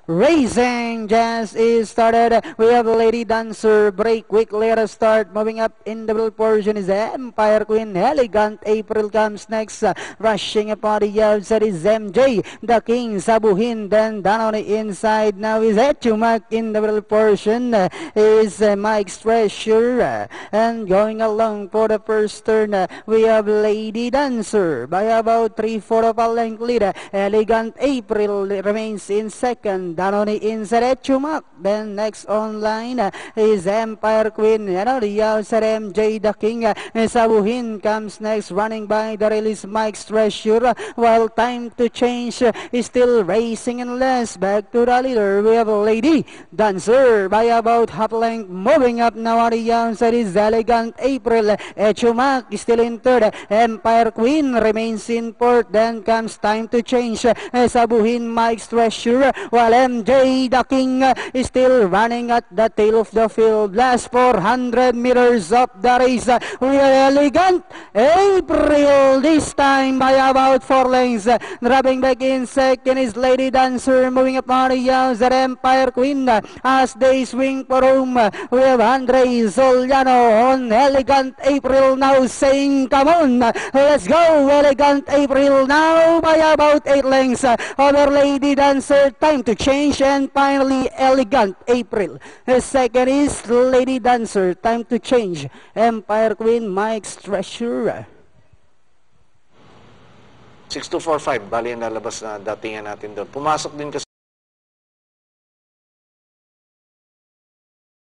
Racing just is started. We have Lady Dancer break quickly at a start. Moving up in the middle portion is Empire Queen. Elegant April comes next. Rushing upon the outside is MJ. The King Sabuhin. Then down on the inside now is Etumak in the middle portion. Is Mike's Treasure. And going along for the first turn, we have Lady Dancer by about 3/4 of a length lead. Elegant April remains in second. Down on the inside, Etumak. Then next online is Empire Queen. And on the outside, MJ the King. Sabuhin comes next, running by the release Mike's Treasure. While Time to Change is still racing in less. Back to the leader, we have Lady Dancer by about half length. Moving up now on the outside is Elegant April. Etumak is still in third. Empire Queen remains in fourth. Then comes Time to Change. Sabuhin, Mike's Treasure. While MJ the King is still running at the tail of the field. Last 400 meters of the race. We are Elegant April this time by about 4 lengths. Dropping back in second is Lady Dancer. Moving up on the outside, Empire Queen. As they swing for home, we have Andre Soliano on Elegant April now saying, come on, let's go. Elegant April now by about 8 lengths over Lady Dancer. Time to Change, and finally Elegant April. The second is Lady Dancer. Time to Change. Empire Queen, Mike's Treasure. 6245, bali ang lalabas na datingan natin doon. Pumasok din kasi